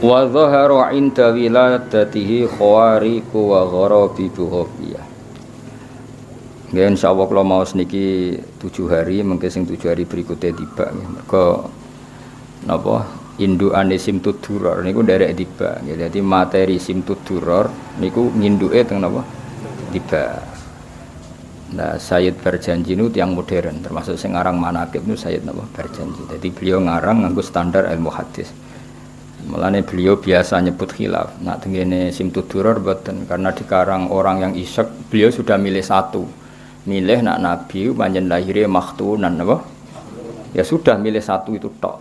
Wa dhahara 'inda wiladatihi khawariqu wa gharabibu ghafiyah. Nggih insyaallah kula maos niki 7 hari mengke sing 7 hari berikutnya tiba nggih. Mergo napa indukane Simtud Duror niku nderek tiba. Nggih dadi materi Simtud Duror niku nginduke teng napa tiba. Nah, Sayyid Barjanji itu yang modern, termasuk sing ngarang manaqib itu Sayyid napa Barjanji. Jadi beliau ngarang nganggo standar ilmu hadis. Mulane beliau biasa nyebut khilaf. Nak tengene Simtud Duror boten karena dikarang orang yang isek, beliau sudah milih satu. Milih nak nabi panjen lahirnya makhtunan apa? Ya sudah milih satu itu tok.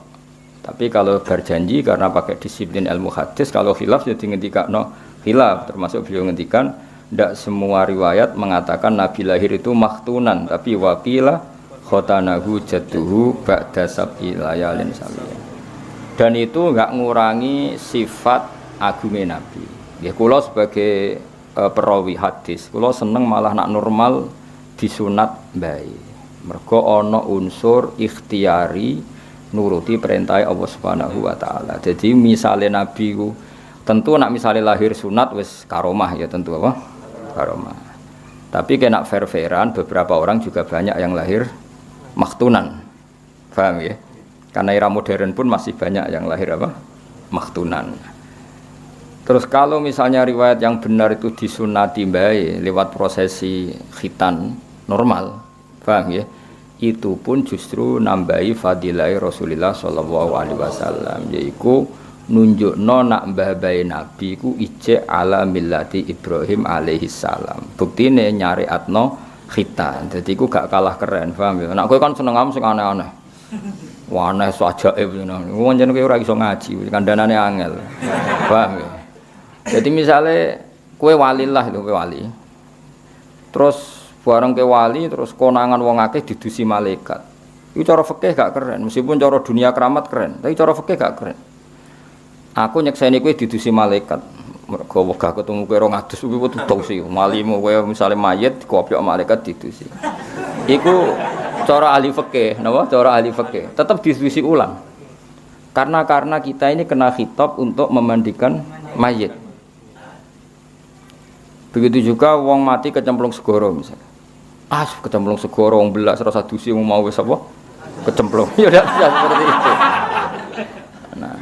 Tapi kalau Barjanji karena pakai disiplin ilmu hadis, kalau khilaf jadi ngendikano khilaf, termasuk beliau ngendikan tidak semua riwayat mengatakan nabi lahir itu makhtunan, tapi waqila khotanahu jadduhu ba'da sab'i layalin sawiyah. Dan itu enggak ngurangi sifat agungnya nabi. Ya kula sebagai perawi hadis, kula seneng malah nak normal disunat bae. Mergo ana unsur ikhtiari nuruti perintah Allah Subhanahu wa taala. Jadi misale nabi ku tentu nak misale lahir sunat wis karomah ya tentu apa? Karomah. Tapi kena fair-fairan beberapa orang juga banyak yang lahir makhtunan. Paham ya? Karena era modern pun masih banyak yang lahir apa? Makhtunan. Terus kalau misalnya riwayat yang benar itu disunati bae lewat prosesi khitan normal, paham ya? Itu pun justru nambahi fadilah Rasulullah sallallahu alaihi wasallam, yaitu nunjukno nak mbah-mbahe nabi ku ijek ala millati Ibrahim alaihi salam. Buktine nyariatno khitan. Dadi ku gak kalah keren, paham ya? Nek kowe kan seneng am sing aneh-aneh. Wah, aneh so ajaib ngono. Wong jenenge kowe ora iso ngaji, kandhanane angel. Paham ya? Jadi misalnya kowe walillah itu kowe wali. Terus bareng ke wali terus konangan wong akeh didusi malaikat. Iku cara fikih gak keren, meskipun cara dunia keramat keren, tapi cara fikih gak keren. Aku nyekseni kowe didusi malaikat. Mergo wegah ketemu kowe 200 kuwi tutuk sih. Malimu kowe misale mayit kopiok malaikat didusi. Iku cara ahli fikih, napa? Cara ahli fikih. Tetap didusi ulang. Karena kita ini kena khitab untuk memandikan mayit. Begitu juga wong mati kecemplung segara misalnya. Kecemplung segara wong belas rasa dusi mau wis apa? Kecemplung. Ya udah seperti itu. Nah,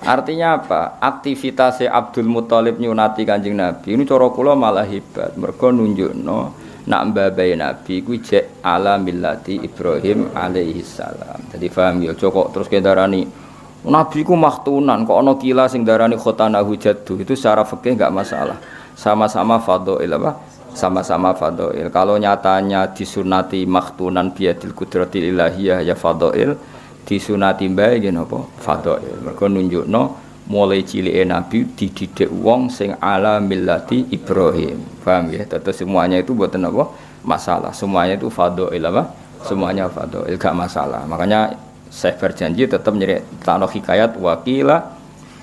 artinya apa? Aktivitas Abdul Muthalib nyunati Kanjeng Nabi ini cara kula malah hebat. Mergo nunjukno nak mbabahe Nabi kuwi jek ala millati Ibrahim alaihi salam. Jadi paham ya, kok terus kendarani Nabi ku makhtunan kok ana kila sing darani khotanahu jaddu itu secara fikih enggak masalah. Sama-sama fadhail apa? Sama-sama fadhail. Kalau nyatanya disunati makhtunan biadil qudratil ilahiyah ya fadhail, disunati bae nggih napa? Fadhail. Mergo nunjukno mulai cilike Nabi dididik wong sing ala millati Ibrahim. Paham ya? Terus semuanya itu mboten apa? Masalah. Semuanya itu fadhail apa? Semuanya fadhail gak masalah. Makanya Syekh Barjanji tetap nyeritakno hikayat waqila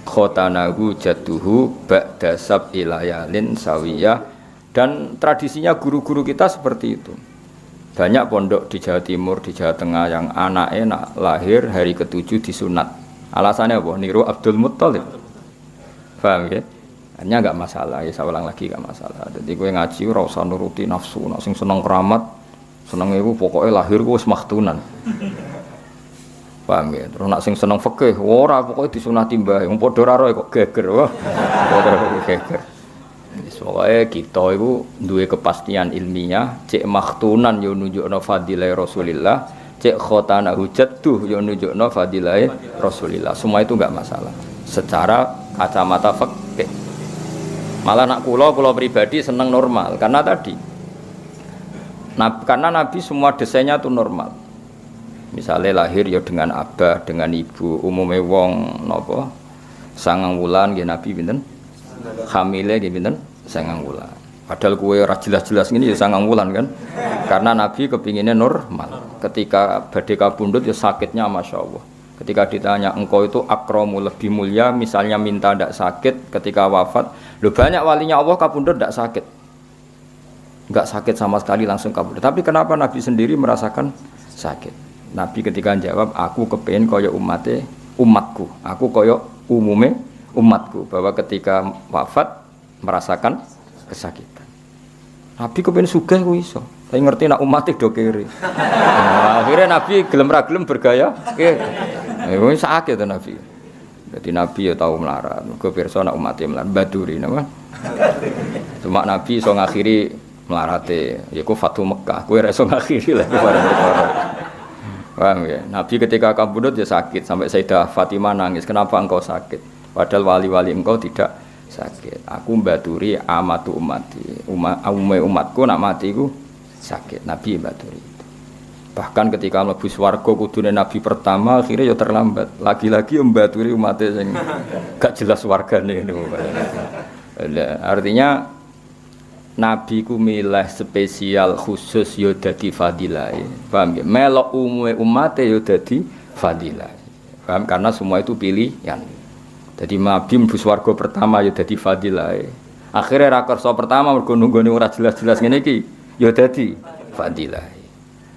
khotanahu jadduhu ba'da sab'i layalin sawiyah. Dan tradisinya guru-guru kita seperti itu. Banyak pondok di Jawa Timur, di Jawa Tengah yang anaknya lahir hari ke-7 disunat. Alasannya apa? Niru Abdul Muthalib. Paham ya? Hanya enggak masalah, ya saya ulang lagi enggak masalah. Jadi kowe ngaji ora usah nuruti nafsu, nek sing seneng keramat, seneng iku pokoke lahir ku wis makhtunan. Paham ya? Terus nak sing seneng fikih, ora pokoke disunati mbah, wong padha ora roe kok geger. Wah. Padha geger. Soale kita iku duwe kepastian ilmiah, cek makhtunan yo nunjukno fadilah Rasulillah, cek khotana hujatuh yo nunjukno fadilah Rasulillah. Semua itu enggak masalah secara kacamata fikih. Malah nak kula pribadi seneng normal karena tadi. Karena Nabi semua desainnya itu normal. Misalnya lahir ya dengan abah, dengan ibu, umumnya wong napa 9 wulan nggih Nabi pinten? Hamile nggih pinten? 9 wulan. Padahal kowe ora jelas-jelas ngene ya 9 wulan kan. Karena Nabi kepinginnya normal. Ketika badhe kabundut ya sakitnya masyaallah. Ketika ditanya engkau itu akramu lebih mulia, misalnya minta ndak sakit ketika wafat, lho banyak walinya Allah kabundut ndak sakit. Enggak sakit sama sekali langsung kabundut. Tapi kenapa Nabi sendiri merasakan sakit? Nabi ketika jawab, aku kepengin kaya umatku, aku kaya umume umatku bahwa ketika wafat merasakan kesakitan. Nabi kepen sugih ku iso, tapi ngerti nak umat do kere. Nah, akhirnya Nabi gelem ra gelem bergaya kere. Wis sakit to Nabi. Jadi Nabi ya tahu melarat, mergo pirsa nak umate melarat baduri napa. Cuma Nabi iso ngakhiri melarate, yaiku Fatu Mekah. Kowe ra iso ngakhiri lha bareng perkara. Paham ya? Nabi ketika kabudut ya sakit sampai Sayyidah Fatimah nangis, "Kenapa engkau sakit? Padahal wali-wali engkau tidak sakit. Aku baturi amatu umati. Umatku nak mati ku sakit." Nabi baturi. Bahkan ketika mlebu swarga kudune nabi pertama akhirnya ya terlambat. Lagi-lagi mbaturi umate sing gak jelas wargane niku. Artinya nabi ku milih spesial khusus ya dadi fadilah. Paham ya? Melok umume umate ya dadi fadilah. Paham? Karena semua itu pilihan. Jadi nabi mlebu swarga pertama ya dadi fadilah. Akhirnya rakersa pertama mergo nunggone ora jelas-jelas ngene iki ya dadi fadilah.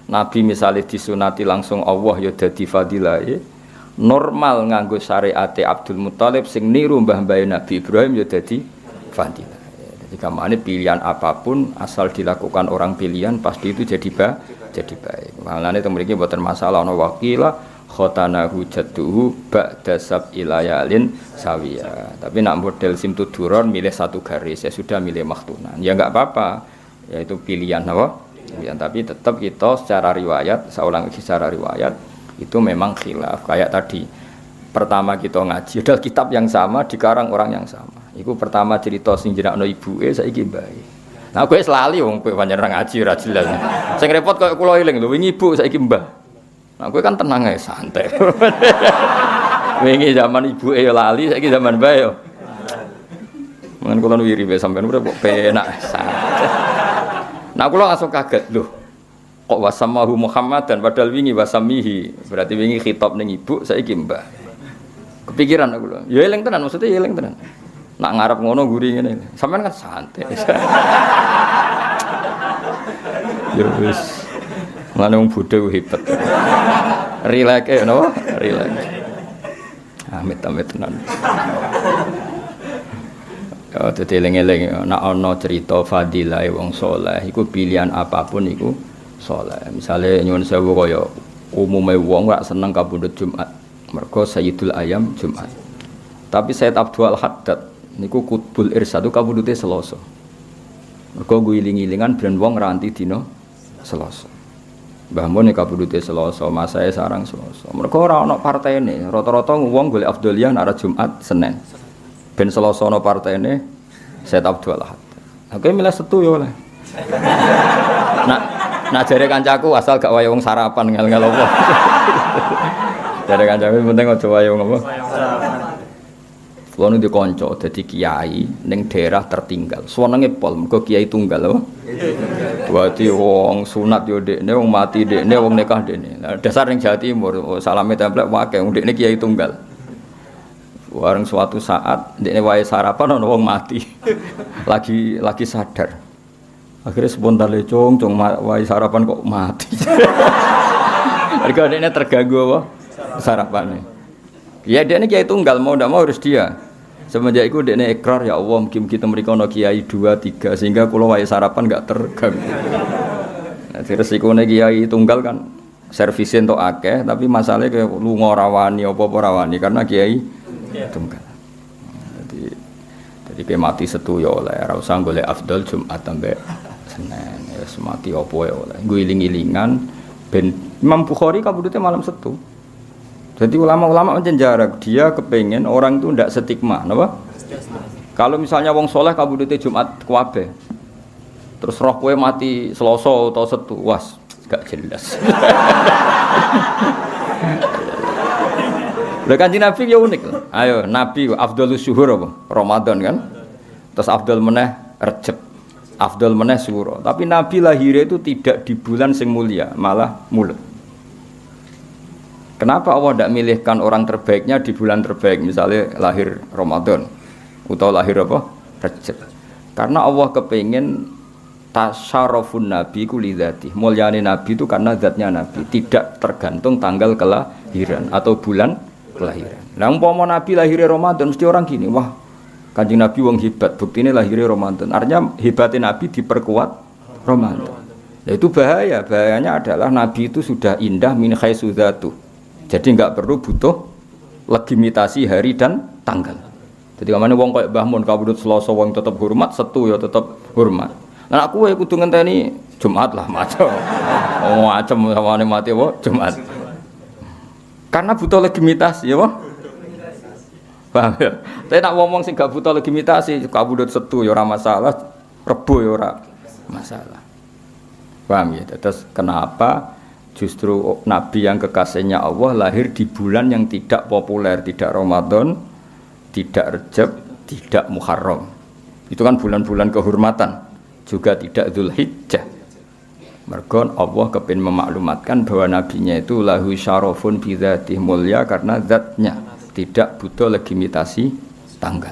Nabi misalnya disunati langsung Allah ya dadi fadilah. Normal nganggo syariate Abdul Muthalib sing niru mbah-mbah Nabi Ibrahim ya dadi fadilah. Jadi kamane pilihan apapun asal dilakukan orang pilihan pasti itu jadi baik. Malane teng mriki mboten masalah ana wakila khotanahu jadduhu ba'da sab'ilayalin sawiya. Tapi nak model simtuduron milih satu garis ya sudah milih makhtunan. Ya enggak apa-apa. Ya itu pilihan apa? Ya, tapi tetap kita secara riwayat, saya ulang lagi secara riwayat itu memang khilaf. Kayak tadi pertama kita ngaji adalah kitab yang sama dikarang orang yang sama. Iku pertama cerita sing jenakno ibuke saiki mbae. Nah kowe selali wong kowe pancen ora ngaji ora jelas. Sing repot koyo kula eling lho wingi ibu saiki mbah. Nah kowe kan tenang ae santai. Wingi zaman ibuke ya lali saiki zaman mbah yo. Mengen kula wiri wae sampean ora kok penak santai. Nah kula langsung kaget lho. Kok wasamahu Muhammad dan padahal wingi wasamihi. Berarti wingi khitab ning ibu saiki mbah. Kepikiran aku lho. Ya eling tenan maksudnya ya eling tenan. Nak ngarep ngono guri ngene. Sampeyan kan santai. Ya wis. Lan wong bodho hebat. Rileks napa? Rileks. Amit-amit tenan. Ya dadi eling-eling nek ana cerita fadilah wong saleh iku pilihan apapun iku saleh. Misale nyuwun sewu kaya umume wong ora seneng kabudut Jumat. Mergo Sayyidul Ayam Jumat. Tapi Sayyid Abdul Haddad niku Qutbul Irsad itu kabudute Selasa. Mergo guling-gilingan ben wong ranti dina Selasa. Mbah Mun kabudute Selasa, masae sarang Selasa. Mergo ora ana partene, rata-rata wong golek afdhaliyah nek Jumat Senin. Ben Selasa ana partene Sayyid Abdul Ahad. Oke milih setu ya oleh. Nak jare kancaku asal gak wae wong sarapan ngel-ngel apa. Jare kancaku penting aja wae wong apa. Kulo nu dikonco dadi kiai ning daerah tertinggal. Senenge pol mergo kiai tunggal apa. Berarti wong sunat yo dekne, wong mati dekne, wong nikah dekne. Nah, dasar ning Jawa Timur salame templek wae wong dekne kiai tunggal. Wareng suatu saat dekne wae sarapan ana wong mati. lagi sadar. Akhirnya spontan lecong wae sarapan kok mati. Mergo dekne terganggu apa? Sarapane. Ya dekne kiai tunggal mau ndak mau harus dia. Semenjak itu dekne ikrar ya Allah mugi-mugi mriko ana kiai 2 3 sehingga kula wae sarapan enggak terganggu. Nah, resikone kiai tunggal kan servisin tok akeh tapi masalahnya kayak lunga rawani apa-apa rawani karena kiai tunggal. Jadi kayak mati setu ya oleh ora usah golek afdal Jumat sampai Senin ya semati apa ya oleh. Guling-gilingan ben Imam Bukhari kabudute malam setu. Jadi ulama-ulama menjarak dia kepengen orang itu ndak stigma, napa? Kalau misalnya wong soleh kabudute Jumat kuwabe. Terus roh kowe mati Selasa atau Setu, was gak jelas. Lah Kanjeng Nabi ya unik. Ayo Nabi afdhalus syuhur apa? Ramadan kan. Terus afdhal meneh Rejab. Afdhal meneh Syura. Tapi Nabi lahirnya itu tidak di bulan sing mulia, malah Mulud. Kenapa Allah tidak milihkan orang terbaiknya di bulan terbaik, misalnya lahir Ramadan atau lahir apa? Rejab. Karena Allah kepingin tasyarafun Nabi kulidati. Mulyane Nabi itu karena zatnya Nabi, tidak tergantung tanggal kelahiran atau bulan kelahiran. Lah umpama Nabi lahirnya Ramadan mesti orang gini, wah Kanjeng Nabi wong hebat, buktine lahirnya Ramadan. Artinya hebatnya Nabi diperkuat Ramadan. Nah, itu bahayanya adalah Nabi itu sudah indah min haitsu dzatu. Jadi enggak perlu butuh legitimasi hari dan tanggal. Jadi kamane wong koyo Mbah Mun kabudut Selasa wong tetep hormat, Setu ya tetep hormat. Lah aku kudu ngenteni Jumat lah macam. Oh macam sawane mati apa Jumat. Karena butuh legitimasi ya, Pak. Paham ya? Tapi nak ngomong sing gak butuh legitimasi, kabudut Setu ya ora masalah, Rebo ya ora masalah. Paham ya? Terus kenapa justru Nabi yang kekasihnya Allah lahir di bulan yang tidak populer, tidak Ramadan, tidak Rejab, tidak Muharram. Itu kan bulan-bulan kehormatan, juga tidak Dzulhijjah. Mergon Allah kepin memaklumatkan bahwa nabinya itu lahu syarafun bi dzatihi mulia karena zatnya, tidak butuh legitimasi tanggal.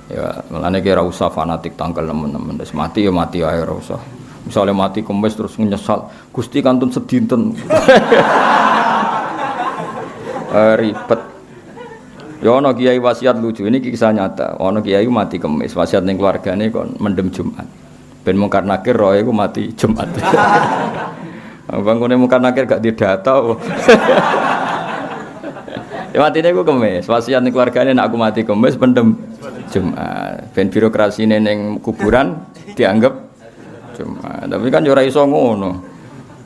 Ya, mulane kira usah fanatik tanggal teman-teman. Wis mati ya mati ae ora usah. Misale mati Kamis terus nyesal, Gusti kantun sedinten. Ribet. Ya ana kiai wasiat lucu, ini kisah nyata. Ana kiai mati Kamis, wasiat ning keluargane kon mendem Jumat. Ben mungkar nakir roe iku mati Jumat. Bangkune mungkar nakir gak didata. Ya matine iku Kamis, wasiat ning keluargane nek aku mati Kamis mendem Jumat. Ben birokrasine ning kuburan dianggap Jumat. Tapi kan yo ora iso ngono.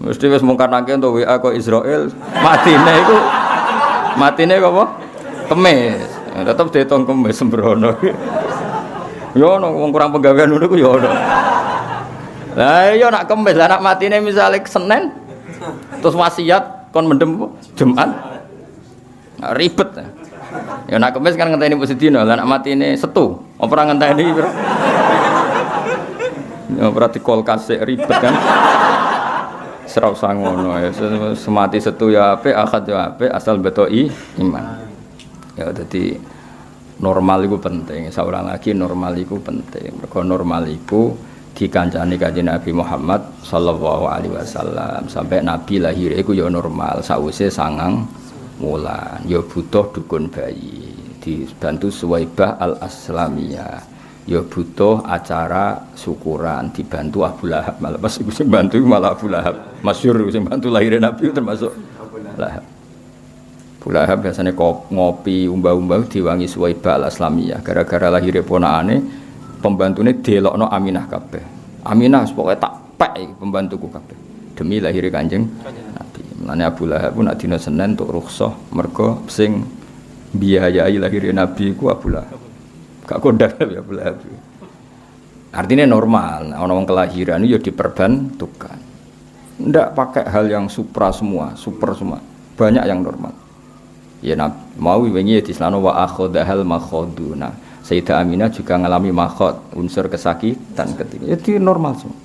Mesti wis mungkar nakir entuk WA kok Israel, matine kok apa? Kemis, tetap dihitung Kemis sembrono. Yo ono wong kurang penggawean ngono ku yo ono. Lah iya nak Kemis, lah nak matine misale Senin terus wasiat kon mendem Jumat. Nah, ribet. Ya nak Kemis kan ngenteni Sedina, lah nak matine Setu, apa ora ngenteni piro? Ya berarti kolkas ribet kan. Serau sangono ya semati Setu ya apik, Ahad ya apik, asal betoi iman. Ya jadi normal itu penting. Seorang lagi normal itu penting. Mergo normal itu dikancani kanjeng Nabi Muhammad sallallahu alaihi wasallam sampai Nabi lahir iku ya normal sawise 9 wulan. Ya butuh dukun bayi, dibantu Suwaibah al-Aslamiyah. Ya butuh acara syukuran, dibantu Abu Lahab. Malah pas iku sing bantu malah Abu Lahab. Masyhur sing bantu lahir Nabi termasuk Lahab. Abu Lahab biasanya ngopi umbah-umbah diwangi Suwaibah al-Aslamiyah. Gara-gara lahirnya ponakane, pembantune delokno Aminah kabeh. Aminah pokoke tak pek pembantuku kabeh. Demi lahirnya Kanjeng Nabi. Mulane Abu Lahab pun nak dina Senin untuk rukhsah mergo sing biayai lahirnya Nabi ku Abu Lahab. Gak kondang ya Abu Lahab. Artinya normal, ana wong kelahiran ya diperbantukan. Ndak pakai hal yang super semua. Banyak yang normal. Ya mau wingi dislano wa akhodahal makhoduna. Sayyidah Aminah juga ngalami makhod, unsur kesakitan ketika. Itu normal semua.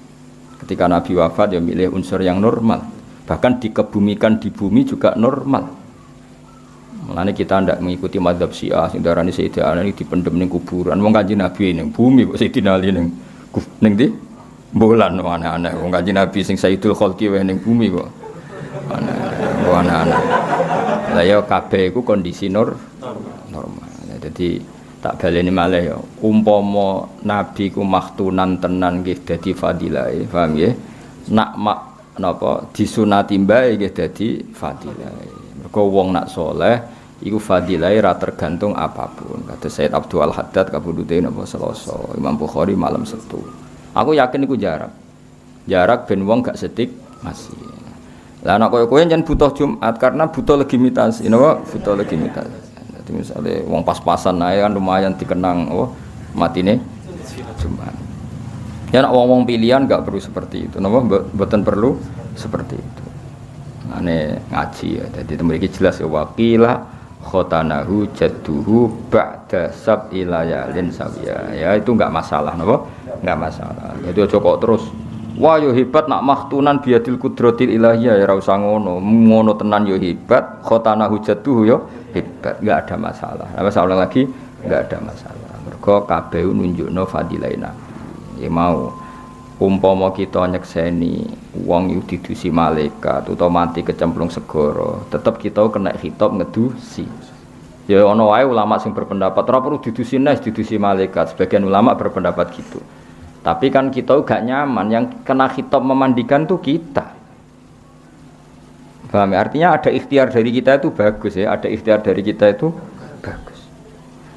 Ketika Nabi wafat ya milih unsur yang normal. Bahkan dikebumikan di bumi juga normal. Mulane kita ndak mengikuti mazhab Syiah sing darani Sayyidah Aminah dipendem ning kuburan. Wong Kanjeng Nabi ning bumi kok Sayyidina Ali ning ndi? Bulan aneh-aneh. Wong Kanjeng Nabi sing Sayyidul Khalqi wae ning bumi kok. Aneh-aneh. Lah ya kabeh iku kondisi normal. Jadi tak baleni malih ya. Umpama nabi ku maktunan tenan nggih dadi fadilah, paham nggih? Nak napa disunati mbae nggih dadi fadilah. Mergo wong nak saleh iku fadilah ora tergantung apapun. Kata Said Abdul Haddad kabudute napa Selasa, Imam Bukhari malam Setu. Aku yakin iku jarak. Jarak ben wong gak sedik masih. Lah anak kowe jan butuh Jumat karena butuh legitimasi, napa butuh legitimasi. Dadi misale wong pas-pasan ae kan lumayan dikenang matine Jumat. Ya nek wong-wong pilihan enggak perlu seperti itu, napa mboten perlu seperti itu. Ane ngaji ya, dadi mriki jelas ya waqila khotanahu jadduhu ba'da sab'i layalin sawiya. Ya itu enggak masalah, napa? Enggak masalah. Jadi aja kok terus wah yo hebat nak maktunan biadil kudratil ilahiyah ya ora usah ngono tenan yo hebat khotana hujatuh yo hebat enggak ada masalah. Apa seorang lagi enggak ada masalah. Mergo kabeh nunjukno fadilah Nabi. Ya mau Umpama kita nyekseni wong iku didusi malaikat utawa mati kecemplung segara, tetep kita kena khitab ngedusi. Ya ana wae ulama sing berpendapat ora perlu didusi nes, didusi malaikat. Sebagian ulama berpendapat gitu. Tapi kan kita gak nyaman, yang kena khitab memandikan tuh kita. Paham ya? Artinya ada ikhtiar dari kita itu bagus ya, ada ikhtiar dari kita itu bagus.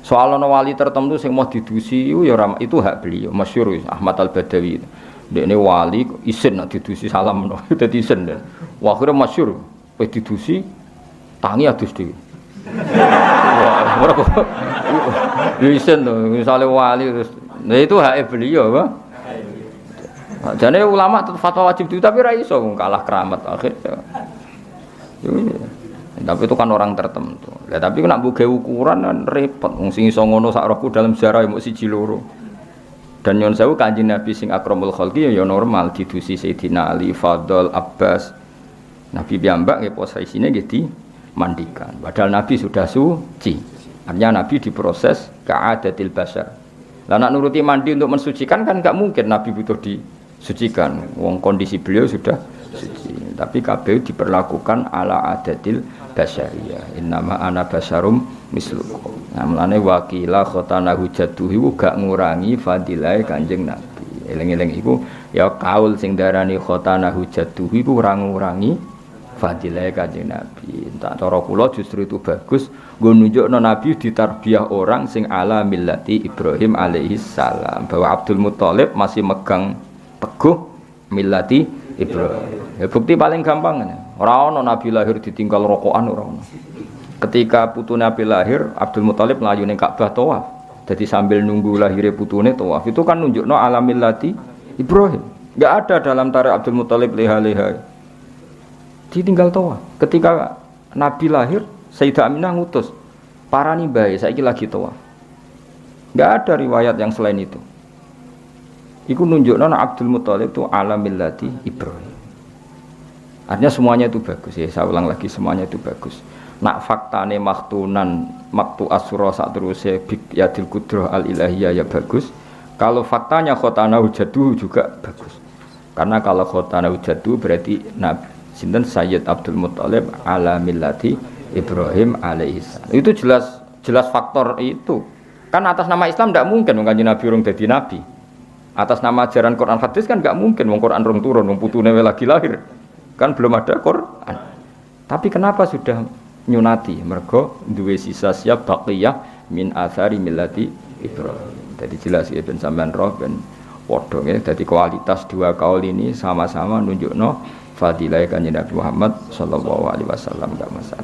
Soal ana wali tertentu sing mau didusi itu hak beliau, masyhur Ahmad Al-Badawi. Dekne wali isin nak didusi salam no. Dadi isin dan. Wah akhire masyhur wis didusi tangi adus dhewe. Wah, ora kok. Isin to, misale wali terus. Nah itu hak beliau, apa? Jane ulama tetep fatwa wajib itu tapi ra iso kalah keramat akhirnya. Tapi itu kan orang tertentu. Lah tapi nek mbok gawe ukuran kan repot. Wong sing iso ngono sak rohku dalam sejarah mung siji loro. Dan nyon sewu Kanjeng Nabi sing akramul khalqi ya normal didusi Sayyidina Ali, Fadl, Abbas. Nabi piyambak nggih posisine nggih dimandikan. Padahal Nabi sudah suci. Artinya Nabi diproses ka'adatil basar. Lah nek nuruti mandi untuk mensucikan kan enggak mungkin Nabi butuh disucikan. Wong kondisi beliau sudah suci. Tapi kabeh diperlakukan ala adatil basyariyah. Innama ana basyarum mislukum. Nah, mulane wakila khotana hujatuhu gak ngurangi fadilah Kanjeng Nabi. Eling-eling iku ya kaul sing darani khotana hujatuhu iku ora ngurangi fadilah Kanjeng Nabi. Tak cara kula justru itu bagus nggo nunjukno Nabi ditarbiyah orang sing ala millati Ibrahim alaihi salam, bahwa Abdul Muthalib masih megang teguh millati Ibrahim. Ya bukti paling gampang ora ana Nabi lahir ditinggal rokokan ora ana. Ketika putu Nabi lahir, Abdul Muthalib mlayu ning Ka'bah tawaf. Jadi sambil nunggu lahirnya putune tawaf. Itu kan nunjukno alamil lati Ibrahim. Enggak ada dalam tarikh Abdul Muthalib leha-leha. Ditinggal tawaf. Ketika Nabi lahir, Sayyidah Aminah ngutus, "Parani bae, saiki lagi tawaf." Enggak ada riwayat yang selain itu. Iku nunjukno Abdul Muthalib itu alamil lati Ibrahim. Artinya semuanya itu bagus ya. Saya ulang lagi, semuanya itu bagus. Nak faktane maktunan maktu asura sak teruse bik yadil kudrah al ilahiyah ya bagus. Kalau faktanya khotana hujatuh juga bagus. Karena kalau khotana hujatuh berarti Nabi sinten Sayyid Abdul Muthalib ala millati Ibrahim alaihissalam. Itu jelas faktor itu. Kan atas nama Islam tidak mungkin Kanjeng Nabi urung dadi nabi. Atas nama ajaran Quran hadis kan enggak mungkin wong Quran rung turun wong putune lagi lahir. Kan belum ada Quran. Tapi kenapa sudah nyunati? Mergo duwe sisa siap baqiyah min athari millati Ibrahim. Jadi jelas ya ben sampean roh ben padha nggih. Dadi kualitas dua kaul ini sama-sama nunjukno fadilah Kanjeng Nabi Muhammad sallallahu alaihi wasallam.